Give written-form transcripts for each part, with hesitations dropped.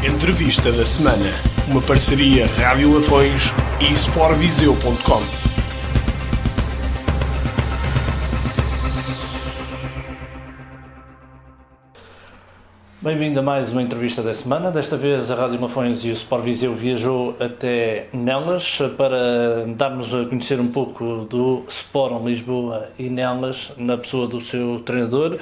Entrevista da semana. Uma parceria Rádio Lafões e Sportviseu.com. Bem-vindo a mais uma entrevista da semana. Desta vez a Rádio Lafões e o Sport Viseu viajou até Nelas para darmos a conhecer um pouco do Sport Lisboa e Nelas na pessoa do seu treinador.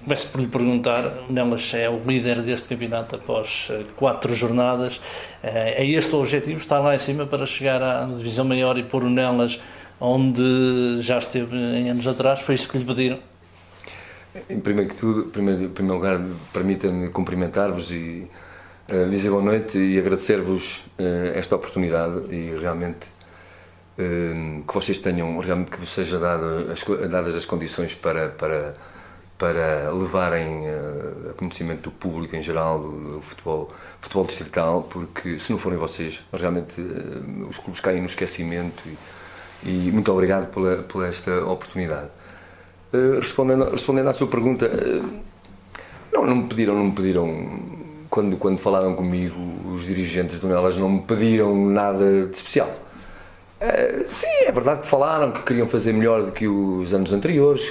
Começo por lhe perguntar, o Nelas é o líder deste campeonato após 4 jornadas. É este o objetivo, estar lá em cima para chegar à divisão maior e pôr o Nelas onde já esteve em anos atrás? Foi isso que lhe pediram? Em primeiro lugar, permita-me cumprimentar-vos e dizer boa noite e agradecer-vos esta oportunidade e realmente que vocês tenham, realmente que vos seja dadas as condições para levarem a conhecimento do público em geral do futebol distrital, porque se não forem vocês, realmente os clubes caem no esquecimento e muito obrigado por esta oportunidade. Respondendo à sua pergunta, não me pediram quando falaram comigo, os dirigentes do Nelas não me pediram nada de especial. Sim, é verdade que falaram que queriam fazer melhor do que os anos anteriores,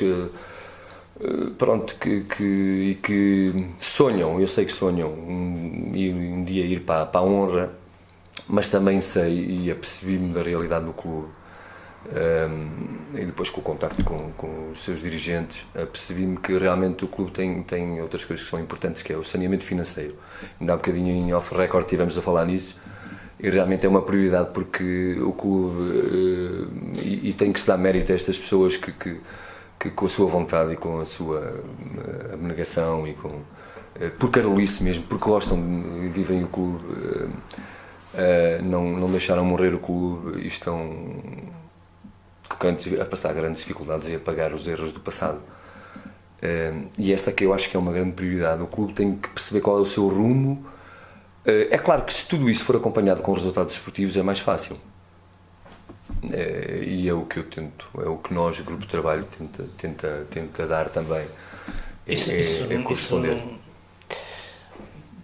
e que sonham, eu sei que sonham um dia ir para a honra, mas também sei e apercebi-me da realidade do clube. E depois com o contacto com os seus dirigentes percebi-me que realmente o clube tem outras coisas que são importantes, que é o saneamento financeiro. Ainda há um bocadinho em off-record estivemos a falar nisso e realmente é uma prioridade, porque o clube e tem que se dar mérito a estas pessoas que com a sua vontade e com a sua abnegação e por carolice mesmo, porque gostam e vivem o clube, não deixaram morrer o clube e estão a passar grandes dificuldades e a pagar os erros do passado. E essa que eu acho que é uma grande prioridade. O clube tem que perceber qual é o seu rumo. É claro que se tudo isso for acompanhado com resultados esportivos é mais fácil. E é o que eu tento, é o que nós, o grupo de trabalho, tenta dar também. Corresponder.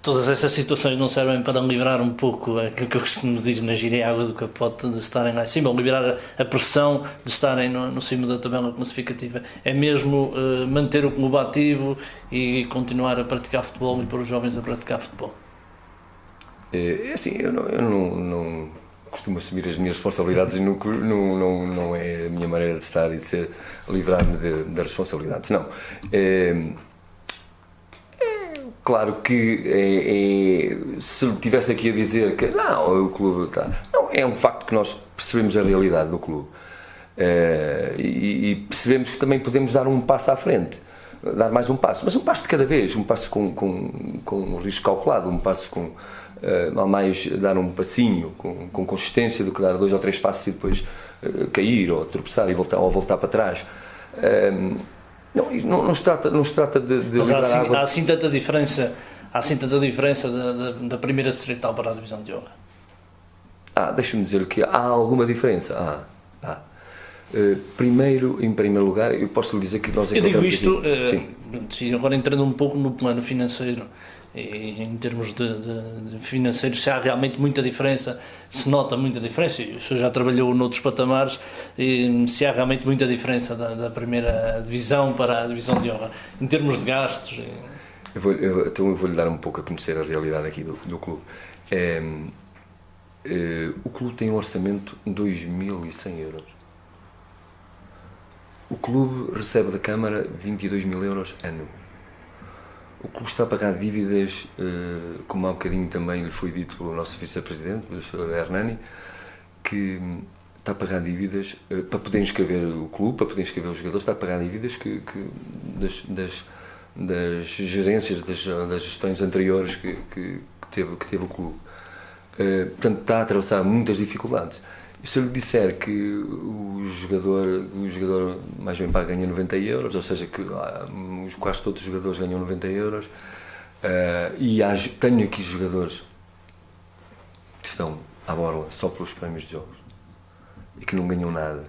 Todas essas situações não servem para livrar um pouco aquilo que eu costumo dizer na gíria água do capote, de estarem lá em cima, ou liberar a pressão de estarem no cimo da tabela classificativa. É mesmo manter o clube ativo e continuar a praticar futebol e pôr os jovens a praticar futebol. É assim, eu não costumo assumir as minhas responsabilidades e não é a minha maneira de estar e de ser, livrar-me das responsabilidades, não. Claro que se eu estivesse aqui a dizer que não, o clube está... Não, é um facto que nós percebemos a realidade do clube e percebemos que também podemos dar um passo à frente, dar mais um passo, mas um passo de cada vez, um passo com um risco calculado, um passo mais dar um passinho com consistência do que dar 2 ou 3 passos e depois cair ou tropeçar e voltar para trás. Não se trata de mas há assim tanta diferença da primeira distrital para a divisão de honra. Deixa-me dizer que há alguma diferença. Em primeiro lugar, eu posso lhe dizer que nós... Eu digo isto, agora entrando um pouco no plano financeiro, e em termos de financeiros, se há realmente muita diferença, se nota muita diferença, o senhor já trabalhou noutros patamares, e se há realmente muita diferença da primeira divisão para a divisão de honra, em termos de gastos. Então eu vou-lhe dar um pouco a conhecer a realidade aqui do clube. O clube tem um orçamento de 2.100 euros. O clube recebe da Câmara 22.000 euros ano. O clube está a pagar dívidas, como há bocadinho também lhe foi dito pelo nosso vice-presidente, o Sr. Hernani, que está a pagar dívidas para poder inscrever o clube, para poder inscrever os jogadores, está a pagar dívidas das gerências, das gestões anteriores que teve o clube. Portanto, está a atravessar muitas dificuldades. E se eu lhe disser que o jogador mais bem pago ganha 90 euros, ou seja, que quase todos os jogadores ganham 90 euros, e tenho aqui jogadores que estão à borla só pelos prémios de jogos e que não ganham nada,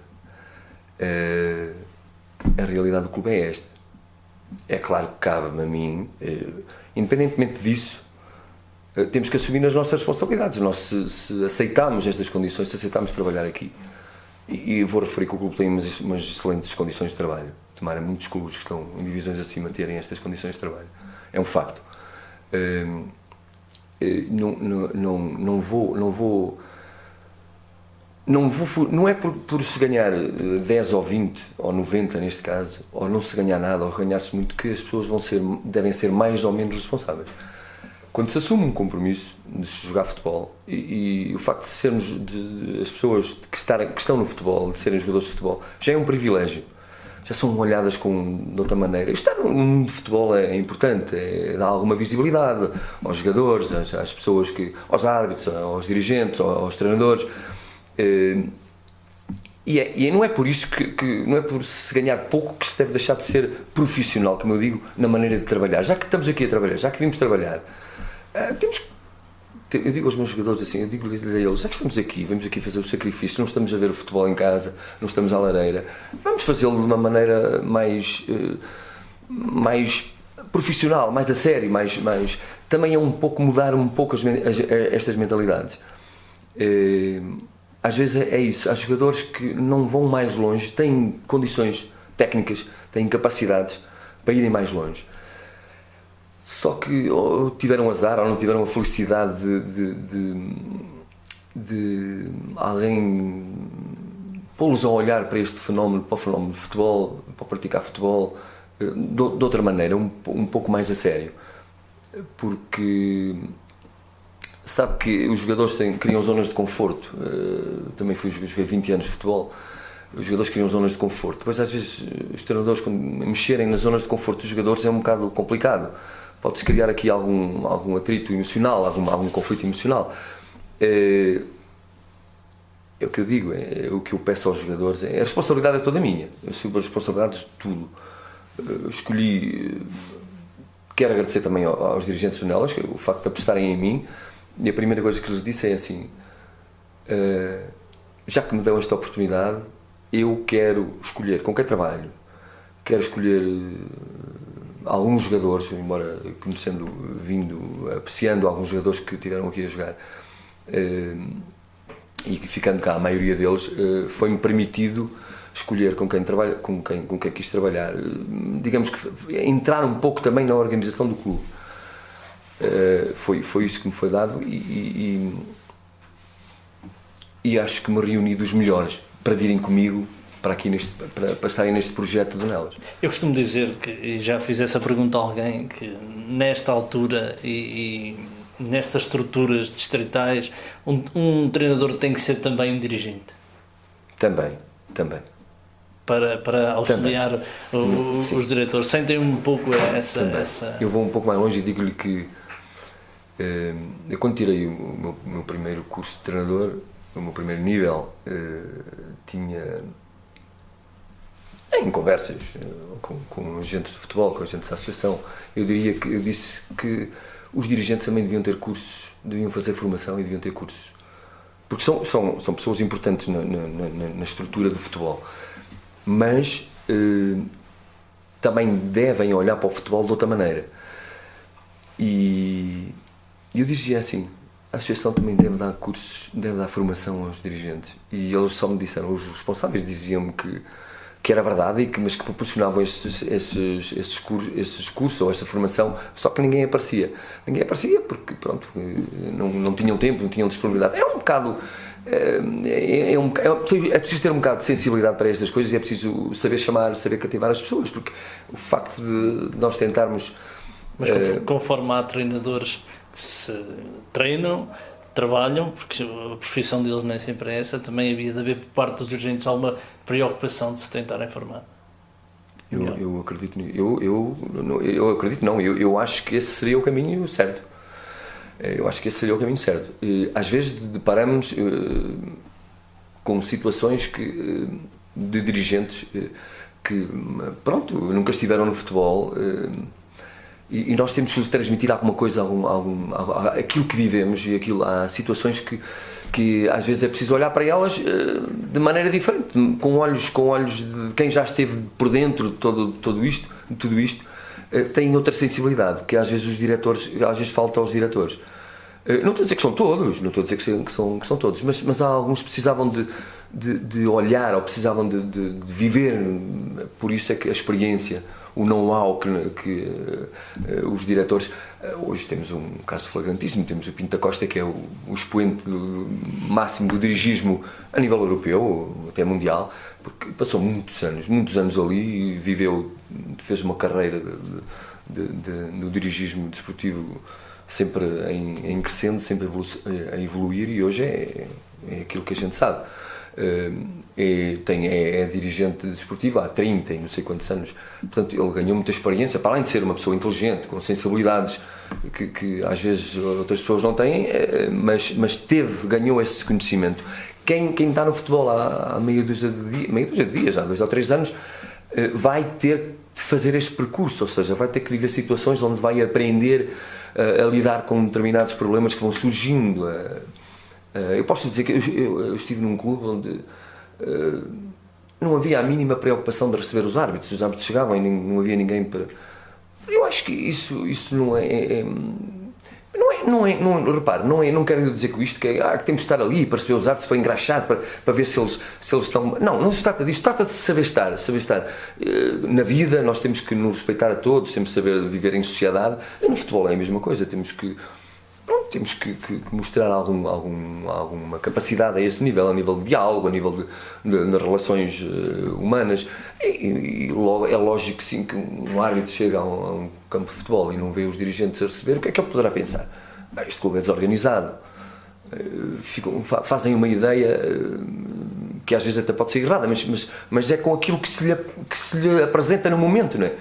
a realidade do clube é esta. É claro que cabe-me a mim, independentemente disso, temos que assumir as nossas responsabilidades. Nós, se aceitarmos estas condições, se aceitarmos trabalhar aqui, e vou referir que o clube tem umas excelentes condições de trabalho, tomara muitos clubes que estão em divisões acima terem estas condições de trabalho, é um facto. Não é por se ganhar 10 ou 20 ou 90 neste caso, ou não se ganhar nada ou ganhar-se muito, que as pessoas devem ser mais ou menos responsáveis. Quando se assume um compromisso de se jogar futebol e o facto de sermos as pessoas que estão no futebol, de serem jogadores de futebol, já é um privilégio, já são olhadas de outra maneira. Estar no mundo de futebol é importante, dá alguma visibilidade aos jogadores, às pessoas, aos árbitros, aos dirigentes, aos treinadores. E não é por isso não é por se ganhar pouco que se deve deixar de ser profissional, como eu digo, na maneira de trabalhar. Já que estamos aqui a trabalhar, já que vimos trabalhar, eu digo aos meus jogadores assim, eu digo-lhes a eles, já que estamos aqui, vamos aqui fazer o sacrifício, não estamos a ver o futebol em casa, não estamos à lareira, vamos fazê-lo de uma maneira mais profissional, mais a sério, também é um pouco mudar um pouco estas mentalidades. Às vezes é isso, há jogadores que não vão mais longe, têm condições técnicas, têm capacidades para irem mais longe. Só que ou tiveram azar ou não tiveram a felicidade de alguém pô-los a olhar para este fenómeno, para o fenómeno de futebol, para praticar futebol, de outra maneira, um pouco mais a sério. Porque sabe que os jogadores criam zonas de conforto. Também joguei 20 anos de futebol. Os jogadores criam zonas de conforto. Depois, às vezes, os treinadores, quando mexerem nas zonas de conforto dos jogadores, é um bocado complicado. Pode-se criar aqui algum atrito emocional, algum conflito emocional. É o que eu digo, é o que eu peço aos jogadores. A responsabilidade é toda minha. Eu assumo as responsabilidades de tudo. Escolhi. Quero agradecer também aos dirigentes do Nelas, o facto de apostarem em mim. E a primeira coisa que lhes disse é assim: já que me dão esta oportunidade, eu quero escolher com quem trabalho, quero escolher alguns jogadores, embora conhecendo, apreciando alguns jogadores que tiveram aqui a jogar e ficando cá a maioria deles, foi-me permitido escolher com quem trabalho, com quem quis trabalhar, digamos que entrar um pouco também na organização do clube. Foi isso que me foi dado e acho que me reuni dos melhores para virem comigo para estarem neste projeto de Nelas. Eu costumo dizer que, e já fiz essa pergunta a alguém, que nesta altura e nestas estruturas distritais um treinador tem que ser também um dirigente. Também. Para auxiliar os diretores. Sentem um pouco essa... Eu vou um pouco mais longe e digo-lhe que eu, quando tirei o meu primeiro curso de treinador, o meu primeiro nível, tinha em conversas com agentes de futebol, com agentes da associação, eu disse que os dirigentes também deviam ter cursos, deviam fazer formação e deviam ter cursos, porque são pessoas importantes na estrutura do futebol, mas também devem olhar para o futebol de outra maneira. E eu dizia assim: a associação também deve dar cursos, deve dar formação aos dirigentes. E eles só me disseram, os responsáveis diziam-me que era verdade, mas que proporcionavam esses cursos ou essa formação, só que ninguém aparecia. Ninguém aparecia porque, pronto, não tinham tempo, não tinham disponibilidade. É um bocado... É preciso ter um bocado de sensibilidade para estas coisas e é preciso saber chamar, saber cativar as pessoas, porque o facto de nós tentarmos... Mas conforme há treinadores que se treinam, trabalham, porque a profissão deles nem sempre é essa, também havia de haver por parte dos dirigentes alguma preocupação de se tentarem formar. Eu acredito nisso. Eu acredito, não. Eu acho que esse seria o caminho certo. E, às vezes deparamos com situações de dirigentes que, pronto, nunca estiveram no futebol. E nós temos que transmitir alguma coisa, aquilo que vivemos e há situações que às vezes é preciso olhar para elas de maneira diferente, com olhos de quem já esteve por dentro de tudo isto, tem outra sensibilidade que às vezes falta aos diretores. Não estou a dizer que são todos, não estou a dizer que são todos, mas há alguns que precisavam de olhar, ou precisavam de viver. Por isso é que a experiência, o know-how que os diretores... Hoje temos um caso flagrantíssimo, temos o Pinto da Costa, que é o expoente máximo do dirigismo a nível europeu, até mundial, porque passou muitos anos ali e fez uma carreira no dirigismo desportivo sempre em crescendo, sempre a evoluir, e hoje é aquilo que a gente sabe. É dirigente desportivo há 30 e não sei quantos anos, portanto ele ganhou muita experiência, para além de ser uma pessoa inteligente, com sensibilidades que às vezes outras pessoas não têm, mas ganhou esse conhecimento. Quem está no futebol há meia dúzia de dias, há 2 ou 3 anos, vai ter de fazer este percurso, ou seja, vai ter que viver situações onde vai aprender a lidar com determinados problemas que vão surgindo. Eu posso dizer que eu estive num clube onde não havia a mínima preocupação de receber os árbitros chegavam e não havia ninguém para... Eu acho que isso não é... Repare, não quero dizer com isto que temos de estar ali para receber os árbitros, para engraxar, para ver se eles estão... Não se trata disso, trata de saber estar. Na vida nós temos que nos respeitar a todos, temos que saber viver em sociedade, e no futebol é a mesma coisa, temos que mostrar alguma capacidade a esse nível, a nível de diálogo, a nível de relações humanas. E logo, é lógico que sim, que um árbitro chega a um campo de futebol e não vê os dirigentes a receber, o que é que ele poderá pensar? Este clube é desorganizado. Fazem uma ideia que às vezes até pode ser errada, mas é com aquilo que se lhe apresenta no momento, não é?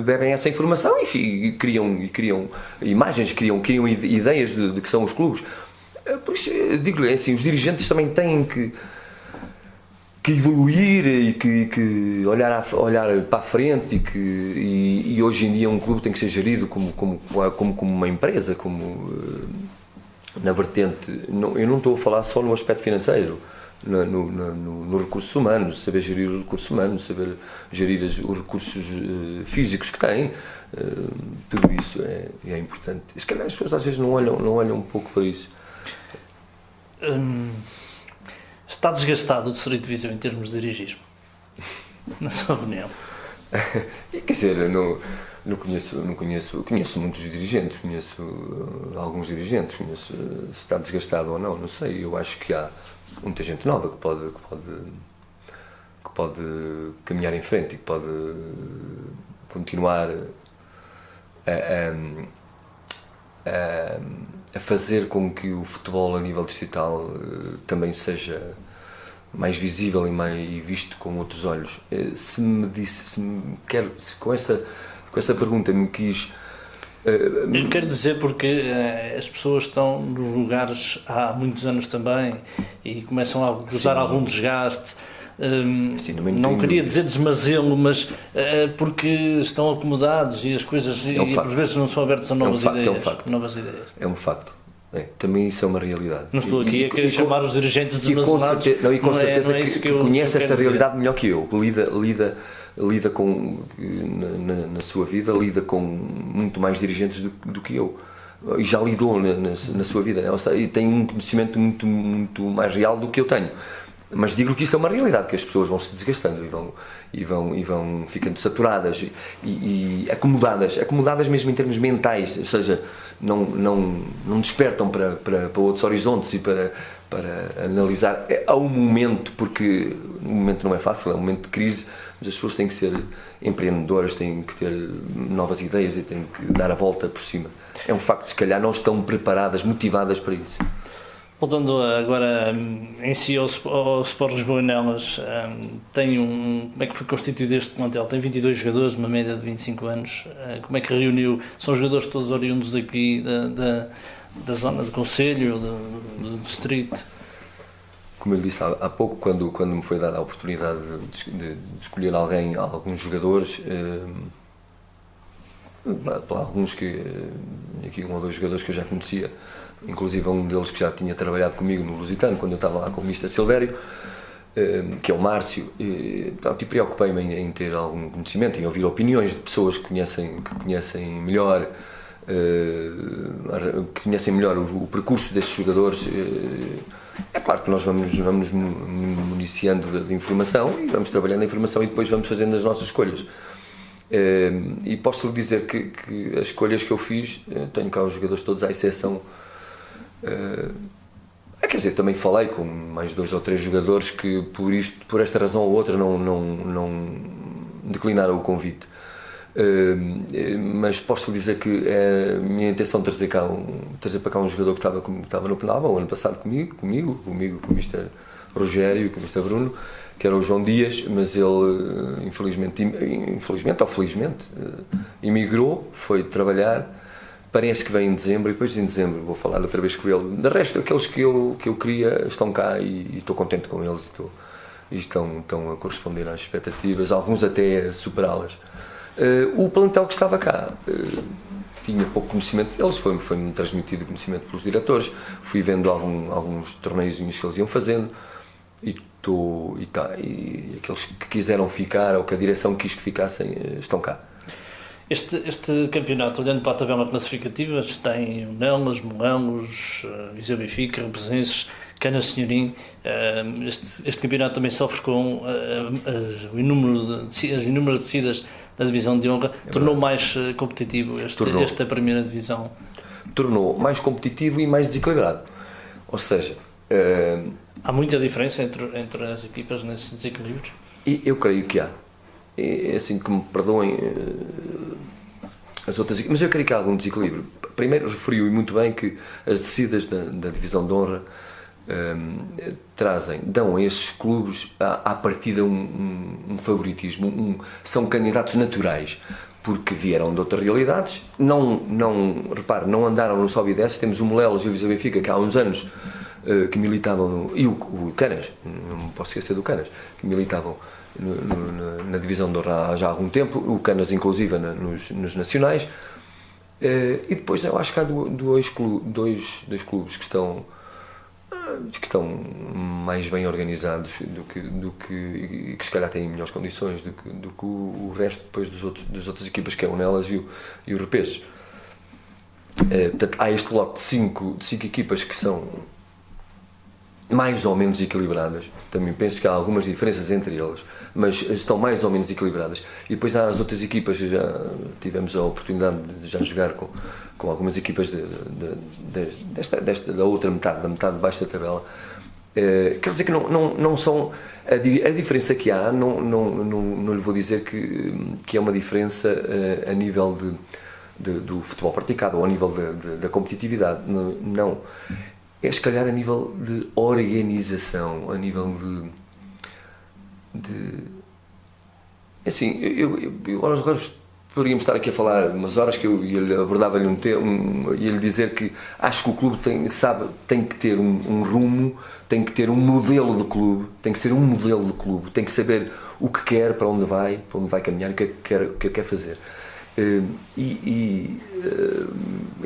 Bebem essa informação e criam imagens, criam ideias de que são os clubes. Por isso, digo-lhe assim, os dirigentes também têm que evoluir e que olhar para a frente, e hoje em dia um clube tem que ser gerido como uma empresa, na vertente. Eu não estou a falar só no aspecto financeiro, no recursos humanos, saber gerir os recursos humanos, saber gerir os recursos físicos que têm, tudo isso é importante. Se calhar as pessoas às vezes não olham um pouco para isso. Está desgastado o Distrito de Viseu em termos de dirigismo, na sua opinião? Quer dizer, não conheço muitos dirigentes, conheço alguns dirigentes, conheço se está desgastado ou não sei. Eu acho que há muita gente nova que pode caminhar em frente e que pode continuar a fazer com que o futebol a nível distrital também seja mais visível e visto com outros olhos. Se com essa pergunta me quis... Eu quero dizer porque as pessoas estão nos lugares há muitos anos também e começam a gozar algum desgaste. Não queria dizer desmazelo, mas porque estão acomodados e as coisas por vezes não são abertas a novas ideias. É um facto. Também isso é uma realidade. Não estou aqui a querer chamar os dirigentes desmazelados. E com certeza que conhece essa realidade melhor que eu. Lida com, na sua vida, lida com muito mais dirigentes do que eu. E já lidou na sua vida, né? E tem um conhecimento muito mais real do que eu tenho. Mas digo que isso é uma realidade, que as pessoas vão se desgastando e vão ficando saturadas e acomodadas mesmo em termos mentais, ou seja, não despertam para outros horizontes e para analisar a um momento, porque o momento não é fácil, é um momento de crise, mas as pessoas têm que ser empreendedoras, têm que ter novas ideias e têm que dar a volta por cima. É um facto, se calhar não estão preparadas, motivadas para isso. Voltando agora em si ao Sport Lisboa e Nelas, como é que foi constituído este plantel? Tem 22 jogadores, uma média de 25 anos. Como é que reuniu? São jogadores todos oriundos daqui, da zona do concelho, do distrito? Como eu disse há pouco, quando me foi dada a oportunidade de escolher alguns jogadores, para alguns aqui 1 ou 2 jogadores que eu já conhecia, inclusive um deles que já tinha trabalhado comigo no Lusitano, quando eu estava lá com o Mr. Silvério, que é o Márcio, e preocupei-me em ter algum conhecimento, em ouvir opiniões de pessoas que conhecem melhor que conhecem melhor o percurso destes jogadores. É claro que nós vamos municiando de informação e vamos trabalhando a informação e depois vamos fazendo as nossas escolhas. E posso dizer que as escolhas que eu fiz, tenho cá os jogadores todos à exceção. Quer dizer, também falei com mais 2 ou 3 jogadores que por esta razão ou outra não declinaram o convite. Mas posso dizer que é a minha intenção trazer para cá um jogador que estava no Penalva o ano passado comigo, com o Mr. Rogério e com o Mr. Bruno, que era o João Dias, mas ele infelizmente ou felizmente emigrou, foi trabalhar. Parece que vem em dezembro e depois em dezembro vou falar outra vez com ele. De resto, aqueles que eu queria estão cá e estou contente com eles e estão a corresponder às expectativas, alguns até a superá-las. O plantel que estava cá tinha pouco conhecimento deles, foi-me transmitido conhecimento pelos diretores, fui vendo alguns torneiozinhos que eles iam fazendo e aqueles que quiseram ficar ou que a direção quis que ficassem estão cá. Este campeonato, olhando para a tabela classificativa, tem o Nelas, Moelos, Viseu Benfica, Represenses, Canas Senhorim. Este campeonato também sofre com as inúmeras descidas da divisão de honra. Tornou mais competitivo esta primeira divisão? Tornou mais competitivo e mais desequilibrado. Ou seja... há muita diferença entre as equipas nesse desequilíbrio? Eu creio que há. É assim que me perdoem as outras equipas, mas eu creio que há algum desequilíbrio. Primeiro referiu muito bem que as descidas da divisão de honra dão a esses clubes à partida um favoritismo, são candidatos naturais, porque vieram de outras realidades, repare, não andaram no sobe e desce. Temos o Molelos e o Viseu Benfica que há uns anos que militavam e o Canas, não posso esquecer do Canas, que militavam na divisão de honra há já algum tempo, o Canas inclusive nos nacionais, e depois eu acho que há dois clubes que estão mais bem organizados do que se calhar têm melhores condições do que o resto depois das outras equipas, que é o Nelas e o Repeses. Portanto, há este lote de 5 equipas que são mais ou menos equilibradas. Também penso que há algumas diferenças entre eles, mas estão mais ou menos equilibradas. E depois há as outras equipas, já tivemos a oportunidade de já jogar com algumas equipas da outra metade, da metade de baixo da tabela. Quer dizer que não são... A diferença que há, não lhe vou dizer que é uma diferença a nível do futebol praticado ou a nível da competitividade. Não. É se calhar a nível de organização, a nível de assim, eu aos ramos poderíamos estar aqui a falar umas horas que eu abordava-lhe ia-lhe dizer que acho que o clube tem que ter um rumo, tem que ter um modelo de clube, tem que ser um modelo de clube, tem que saber o que quer, para onde vai caminhar, o que quer fazer. Eu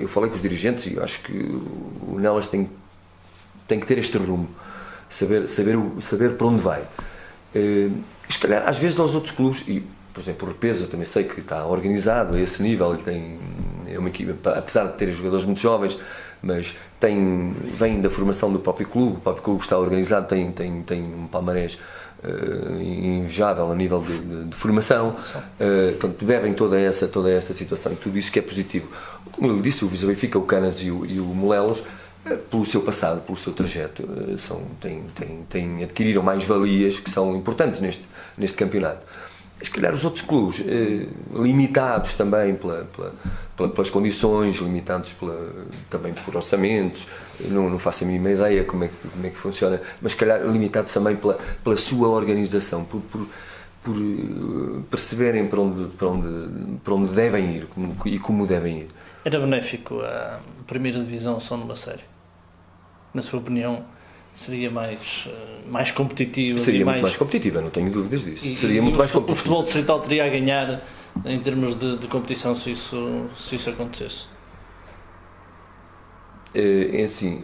falei com os dirigentes e eu acho que o Nelas tem que ter este rumo, saber para onde vai. Se calhar, às vezes aos outros clubes, e por exemplo o Repeso eu também sei que está organizado a esse nível e é uma equipa, apesar de ter jogadores muito jovens, mas vem da formação do próprio clube, o próprio clube está organizado, tem um palmarés invejável a nível de formação, portanto bebem toda essa situação e tudo isso que é positivo. Como eu disse, o Viseu Benfica, o Canas e o Molelos, pelo seu passado, pelo seu trajeto, adquiriram mais valias que são importantes neste campeonato. Se calhar os outros clubes, limitados também pelas condições, limitados também por orçamentos, não faço a mínima ideia como é que funciona, mas se calhar limitados também pela sua organização, por perceberem para onde devem ir e como devem ir. Era benéfico a primeira divisão só numa série? Na sua opinião, seria mais competitiva? Seria muito mais competitiva, não tenho dúvidas disso. Seria muito mais competitiva. O futebol distrital teria a ganhar em termos de competição se isso acontecesse? É assim,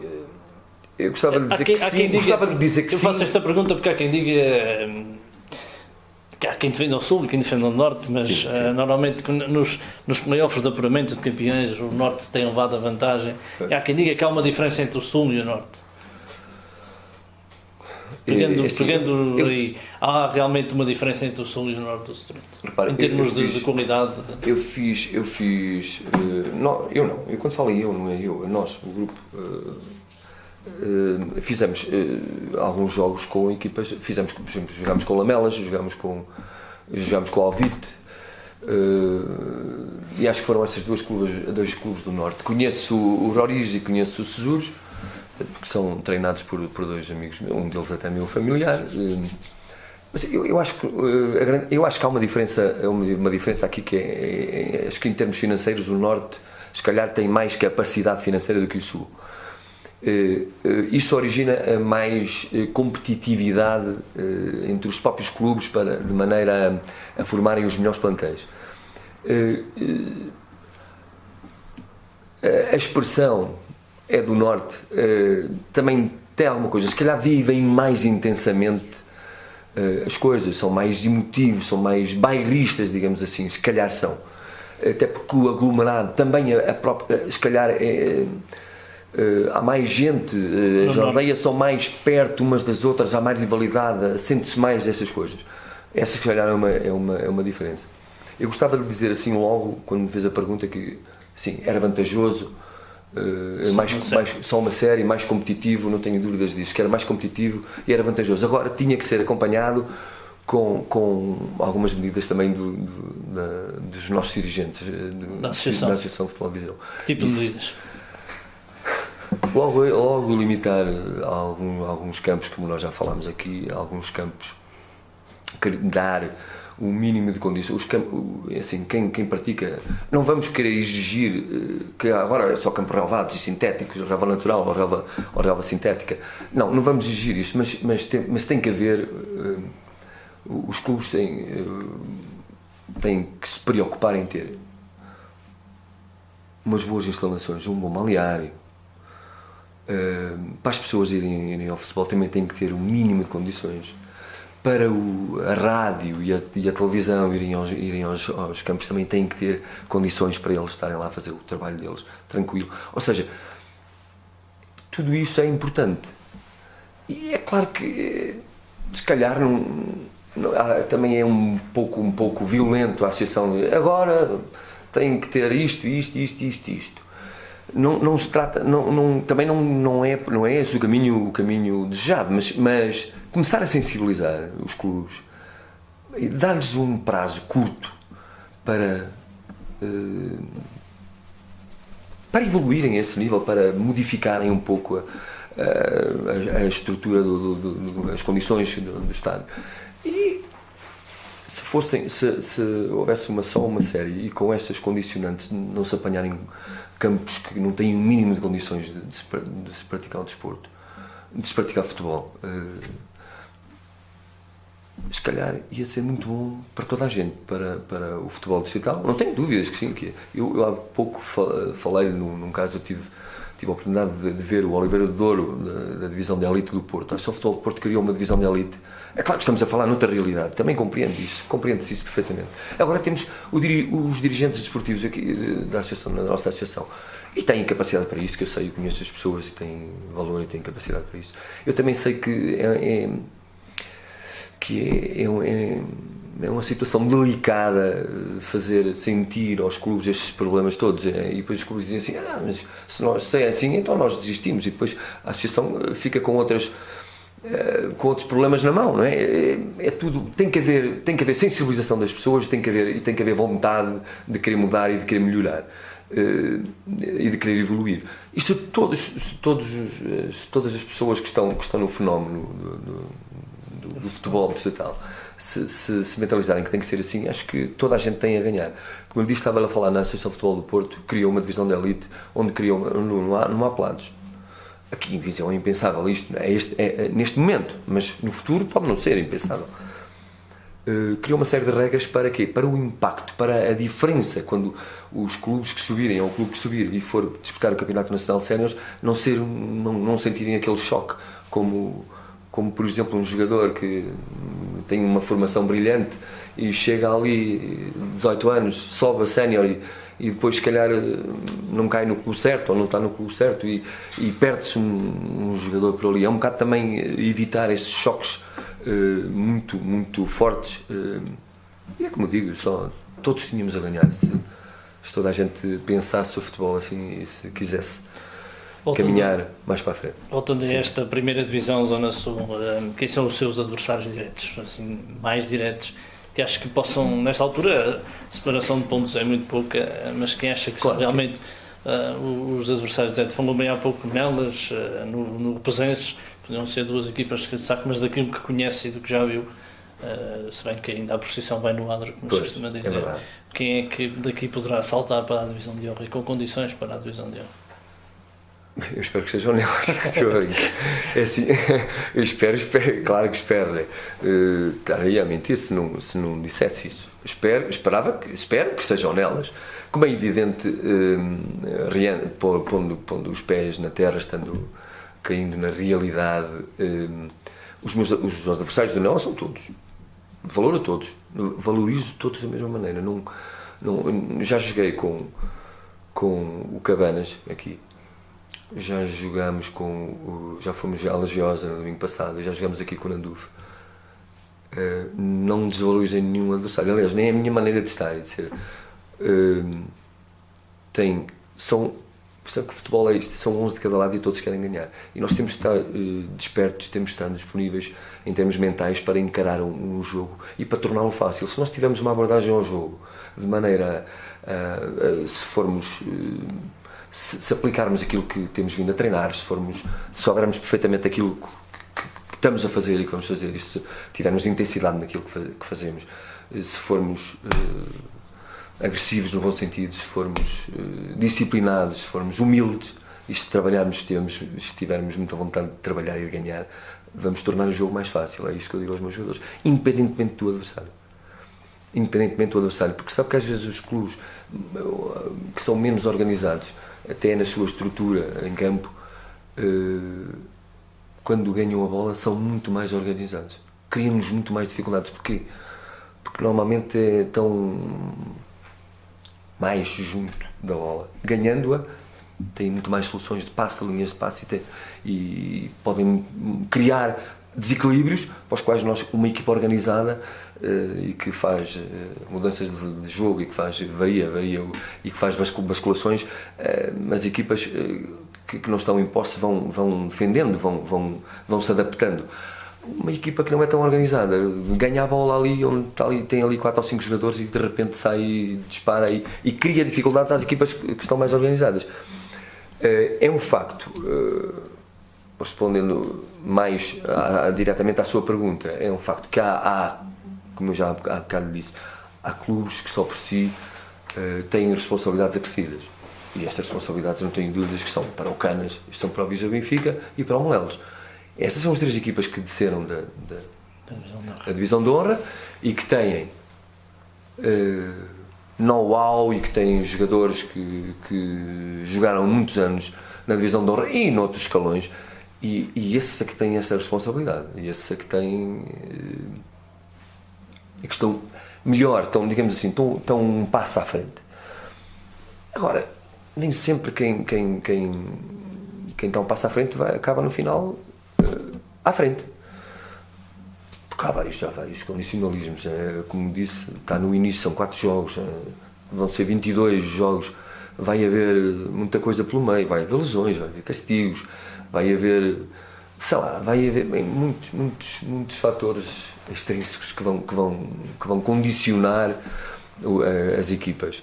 eu gostava de dizer que sim, gostava de dizer que sim. Eu faço esta pergunta porque há quem diga porque há quem defenda o Sul e quem defenda o Norte, mas Sim, sim. normalmente nos playoffs de apuramento de campeões o Norte tem levado a vantagem. E há quem diga que há uma diferença entre o Sul e o Norte. Pegando aí, há realmente uma diferença entre o Sul e o Norte do Distrito, em termos de qualidade. Eu quando falo eu, não é eu, nós, o grupo, fizemos alguns jogos com equipas, por exemplo, jogámos com o Lamelas, jogámos com o Alvite, e acho que foram esses dois clubes do Norte. Conheço o Roriz e conheço o Cesuros, porque são treinados por dois amigos meus, um deles até meu familiar. Mas eu acho que há uma diferença aqui, que acho que em termos financeiros o Norte se calhar tem mais capacidade financeira do que o Sul. Isso origina mais competitividade entre os próprios clubes de maneira a formarem os melhores plantéis. A expressão é do Norte, também tem alguma coisa, se calhar vivem mais intensamente as coisas, são mais emotivos, são mais bairristas, digamos assim, se calhar são. Até porque o aglomerado também, se calhar, há mais gente, as aldeias são mais perto umas das outras, há mais rivalidade, sente-se mais dessas coisas. Essa, se calhar, é uma diferença. Eu gostava de dizer assim logo, quando me fez a pergunta, que sim, era vantajoso. Só uma série, mais competitivo, não tenho dúvidas disso, que era mais competitivo e era vantajoso. Agora tinha que ser acompanhado com algumas medidas também dos nossos dirigentes da Associação de Futebol de Viseu. Que tipo de medidas? Logo limitar alguns campos, como nós já falámos aqui, alguns campos, dar o mínimo de condições. Assim, quem pratica, não vamos querer exigir que agora é só campos relevados e sintéticos, relva natural ou relva sintética. Não vamos exigir isso, mas tem que haver. Os clubes têm que se preocupar em ter umas boas instalações, um bom balneário. Para as pessoas irem ao futebol também tem que ter o mínimo de condições. Para a rádio e a televisão irem aos campos também têm que ter condições para eles estarem lá a fazer o trabalho deles tranquilo. Ou seja, tudo isso é importante. E é claro que se calhar também é um pouco violento a associação. Agora tem que ter isto. Não se trata, também não é esse o caminho desejado, mas começar a sensibilizar os clubes e dar-lhes um prazo curto para evoluírem a esse nível, para modificarem um pouco a estrutura, as condições do estádio. E se houvesse só uma série e com estas condicionantes não se apanharem campos que não têm o mínimo de condições de se praticar o desporto, de se praticar futebol, se calhar ia ser muito bom para toda a gente, para o futebol distrital. Não tenho dúvidas que sim. Eu há pouco falei num caso, eu tive a oportunidade de ver o Oliveira de Douro, da divisão de elite do Porto. Acho que o futebol do Porto criou uma divisão de elite. É claro que estamos a falar noutra realidade, também compreende-se isso perfeitamente. Agora temos os dirigentes desportivos aqui da nossa associação, e têm capacidade para isso, que eu sei, eu conheço as pessoas e têm valor e têm capacidade para isso. Eu também sei que é uma situação delicada fazer sentir aos clubes estes problemas todos, e depois os clubes dizem assim, mas se é assim, então nós desistimos, e depois a associação fica com outros problemas na mão, não é? É tudo, tem que haver sensibilização das pessoas, tem que haver vontade de querer mudar e de querer melhorar, e de querer evoluir. Isto todas as pessoas que estão no fenómeno do futebol distrital se mentalizarem que tem que ser assim, acho que toda a gente tem a ganhar. Como eu disse, estava a falar na Associação de Futebol do Porto, criou uma divisão de elite onde não há planos. Aqui em Viseu é impensável isto, neste momento, mas no futuro pode não ser impensável. Criou uma série de regras para quê? Para o impacto, para a diferença, quando os clubes que subirem, ou o clube que subir e for disputar o Campeonato Nacional de Séniores, não sentirem aquele choque como como por exemplo um jogador que tem uma formação brilhante e chega ali 18 anos, sobe a sénior e depois se calhar não cai no clube certo ou não está no clube certo e perde-se um jogador por ali. É um bocado também evitar estes choques muito fortes. E é como eu digo, todos tínhamos a ganhar se toda a gente pensasse o futebol assim e se quisesse caminhar mais para a frente. Voltando a esta primeira divisão, Zona Sul, quem são os seus adversários diretos, assim, mais diretos, que acho que possam, nesta altura, a separação de pontos é muito pouca, mas quem acha que são realmente os adversários diretos? Falou bem há pouco nelas, no Pesenses, podiam ser duas equipas de saco, mas daquilo que conhece e do que já viu, se bem que ainda a procissão vai no adro, como se costuma dizer, quem é que daqui poderá saltar para a divisão de honra e com condições para a divisão de honra? Eu espero que sejam nelas. É assim, eu espero, claro que espero, né? Estaria a mentir se não dissesse isso. Espero que sejam nelas. Como é evidente, pondo os pés na terra, caindo na realidade, os adversários do Nela são todos. Valor a todos. Valorizo todos da mesma maneira. Já joguei com o Cabanas aqui. Já jogámos já fomos à Lagiosa no domingo passado, já jogamos aqui com o Nandufo. Não desvalorizei nenhum adversário, aliás, nem a minha maneira de estar e de ser. Percebe que o futebol é isto, são 11 de cada lado e todos querem ganhar. E nós temos de estar despertos, temos de estar disponíveis em termos mentais para encarar um jogo e para torná-lo fácil. Se nós tivermos uma abordagem ao jogo de maneira se aplicarmos aquilo que temos vindo a treinar, se soubermos perfeitamente aquilo que estamos a fazer e que vamos fazer, e se tivermos intensidade naquilo que fazemos, se formos agressivos no bom sentido, se formos disciplinados, se formos humildes e se trabalharmos, se tivermos muita vontade de trabalhar e de ganhar, vamos tornar o jogo mais fácil. É isto que eu digo aos meus jogadores, independentemente do adversário. Porque sabe que às vezes os clubes que são menos organizados, até na sua estrutura em campo, quando ganham a bola são muito mais organizados, criam-nos muito mais dificuldades. Porquê? Porque normalmente estão mais junto da bola, ganhando-a têm muito mais soluções de passe, linhas de passe e podem criar desequilíbrios para os quais uma equipa organizada e que faz mudanças de jogo e que varia e que faz basculações, as equipas que não estão em posse vão defendendo, vão se adaptando. Uma equipa que não é tão organizada ganha a bola ali, onde tem ali 4 ou 5 jogadores e de repente sai, dispara e cria dificuldades às equipas que estão mais organizadas. É um facto, respondendo mais diretamente à sua pergunta, é um facto que há, como eu já há bocado disse, há clubes que só por si têm responsabilidades acrescidas. E estas responsabilidades, não tenho dúvidas, que são para o Canas, são para o Viseu Benfica e para o Molelos. Estas são as 3 equipas que desceram da Divisão de Honra e que têm know-how e que têm jogadores que jogaram muitos anos na Divisão de Honra e noutros escalões, e esses é que têm essa responsabilidade, e esses é que têm e que estão melhor, digamos assim, estão um passo à frente. Agora, nem sempre quem está um passo à frente acaba no final à frente, porque há vários condicionalismos. Como disse, está no início, são 4 jogos, vão ser 22 jogos, vai haver muita coisa pelo meio, vai haver lesões, vai haver castigos, vai haver muitos fatores extrínsecos que vão condicionar as equipas.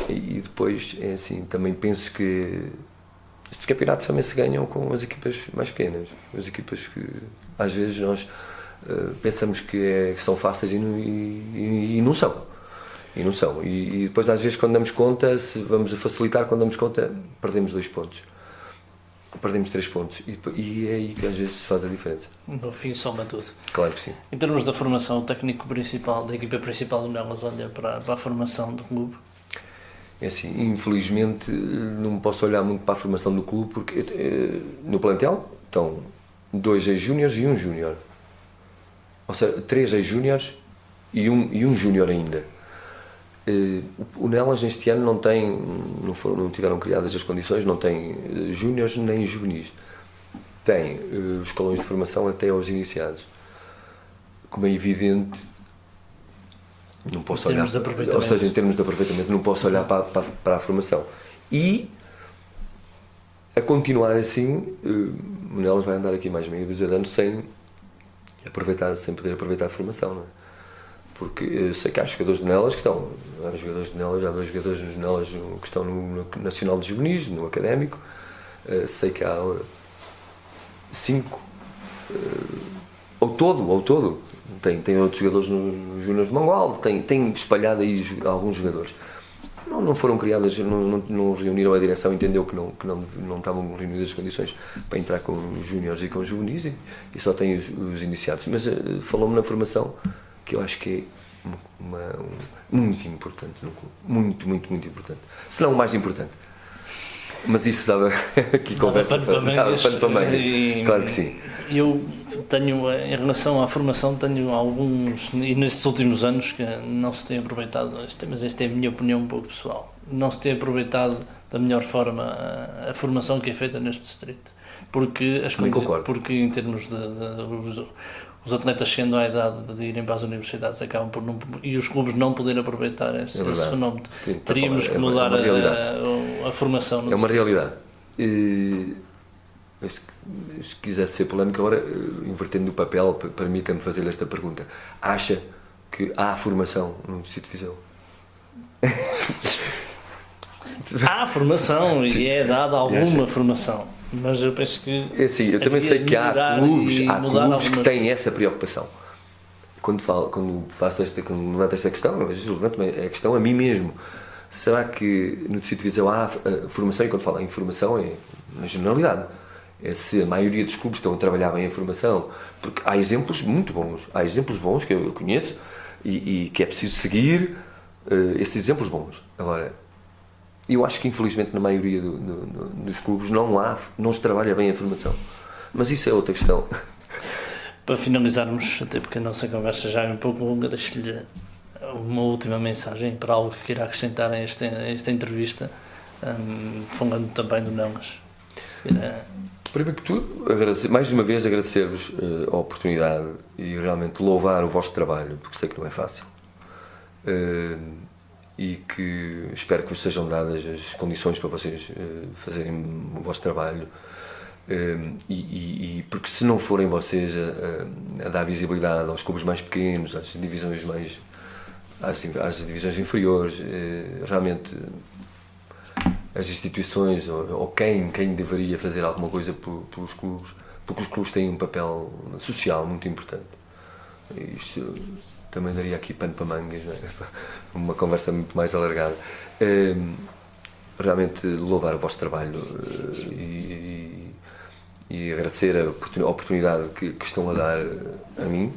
E depois, é assim, também penso que estes campeonatos também se ganham com as equipas mais pequenas, as equipas que às vezes nós pensamos que são fáceis e não são. E depois às vezes quando damos conta, se vamos a facilitar, quando damos conta, perdemos 2 pontos. Perdemos 3 pontos e é aí que às vezes se faz a diferença. No fim soma tudo. Claro que sim. Em termos da formação, o técnico principal, da equipa principal do Nelas olha para a formação do clube? É assim, infelizmente não posso olhar muito para a formação do clube porque no plantel estão 2 ex-júniores e um júnior. Ou seja, 3 ex-júniores e um júnior ainda. O Nelas este ano não tiveram criadas as condições, não tem júniores nem juvenis. Tem os escalões de formação até aos iniciados. Como é evidente, não posso olhar, ou seja, em termos de aproveitamento, não posso olhar para a formação. E, a continuar assim, o Nelas vai andar aqui mais meia dúzia de anos sem poder aproveitar a formação, não é? Porque eu sei que há jogadores de Nelas que estão, há jogadores de Nelas que estão no Nacional de Juvenis, no Académico, sei que há 5, ao todo, tem outros jogadores no Júnior de Mangualde, tem espalhado aí alguns jogadores. Não foram criadas, não reuniram a direção, entendeu que não estavam reunidas as condições para entrar com os júniores e com os juvenis e só tem os iniciados. Mas falou-me na formação, que eu acho que é muito importante no clube. Muito importante. Se não o mais importante. Mas isso dava aqui conversa para mangas. Claro que sim. Eu tenho, em relação à formação, tenho alguns, e nestes últimos anos, que não se tem aproveitado, mas esta é a minha opinião um pouco pessoal, não se tem aproveitado da melhor forma a formação que é feita neste distrito. Porque em termos os atletas chegando à idade de irem para as universidades acabam por não, e os clubes não poderem aproveitar esse fenómeno. Teríamos que mudar a formação. É uma realidade. Se quisesse ser polémico, agora, invertendo o papel, permita-me fazer esta pergunta. Acha que há formação no Distrito de Viseu? Há formação e é dada alguma formação. Mas eu penso que... É assim, eu também sei que há clubes que têm essa preocupação. Quando levanto esta questão, eu levanto a questão a mim mesmo. Será que no Distrito de Viseu há formação? E quando falo em formação é na generalidade. É se a maioria dos clubes estão a trabalhar bem a formação. Porque há exemplos muito bons. Há exemplos bons que eu conheço e que é preciso seguir esses exemplos bons. Agora, eu acho que infelizmente na maioria dos clubes não se trabalha bem a formação. Mas isso é outra questão. Para finalizarmos, até porque a nossa conversa já é um pouco longa, deixo-lhe uma última mensagem para algo que queira acrescentar a esta entrevista, falando também do Nelas. Primeiro que tudo, mais uma vez agradecer-vos a oportunidade e realmente louvar o vosso trabalho, porque sei que não é fácil. E que espero que vos sejam dadas as condições para vocês fazerem o vosso trabalho, porque se não forem vocês a dar visibilidade aos clubes mais pequenos, às divisões às divisões inferiores, realmente as instituições ou quem deveria fazer alguma coisa pelos clubes, porque os clubes têm um papel social muito importante. Isto também daria aqui pano para mangas, não é? Uma conversa muito mais alargada. Realmente louvar o vosso trabalho e agradecer a oportunidade que estão a dar a mim,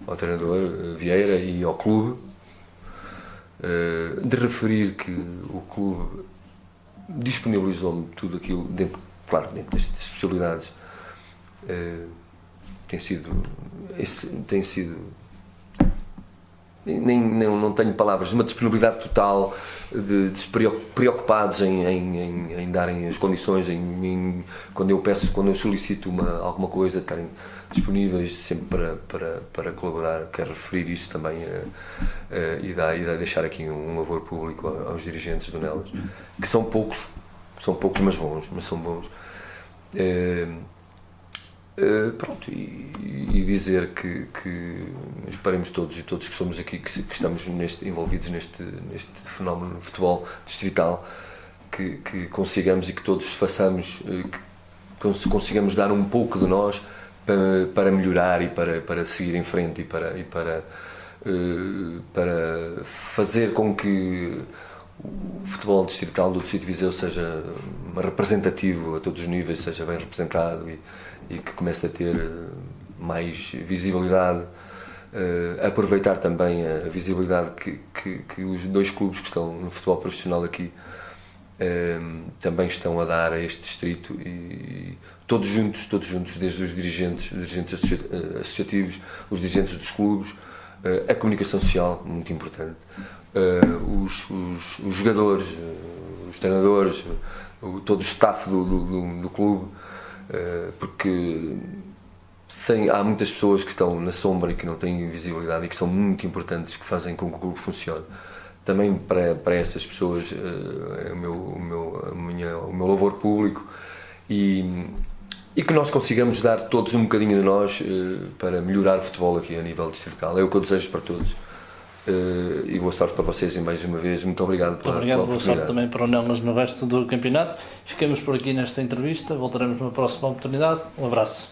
ao treinador Vieira e ao clube, de referir que o clube disponibilizou-me tudo aquilo, dentro das possibilidades. Tem sido não tenho palavras, uma disponibilidade total de preocupados em darem as condições, quando eu solicito alguma coisa, estarem disponíveis sempre para colaborar. Quero referir isso também e deixar aqui um louvor público aos dirigentes do Nelas, que são poucos, mas são bons. Pronto, e dizer que esperemos todos que somos aqui, que estamos envolvidos neste fenómeno de futebol distrital, que consigamos e que todos façamos, que consigamos dar um pouco de nós para melhorar e para seguir em frente e para fazer com que o futebol distrital do Distrito de Viseu seja representativo a todos os níveis, seja bem representado e que comece a ter mais visibilidade, aproveitar também a visibilidade que os dois clubes que estão no futebol profissional aqui também estão a dar a este distrito, e todos juntos, desde os dirigentes associativos, os dirigentes dos clubes, a comunicação social, muito importante, os jogadores, os treinadores, todo o staff do clube, porque há muitas pessoas que estão na sombra e que não têm visibilidade e que são muito importantes, que fazem com que o clube funcione. Também para essas pessoas é o meu louvor público, e que nós consigamos dar todos um bocadinho de nós para melhorar o futebol aqui a nível distrital. É o que eu desejo para todos. E boa sorte para vocês, e mais uma vez muito obrigado pela oportunidade. Boa sorte também para o Nelas no resto do campeonato. Ficamos por aqui nesta entrevista, voltaremos numa próxima oportunidade. Um abraço.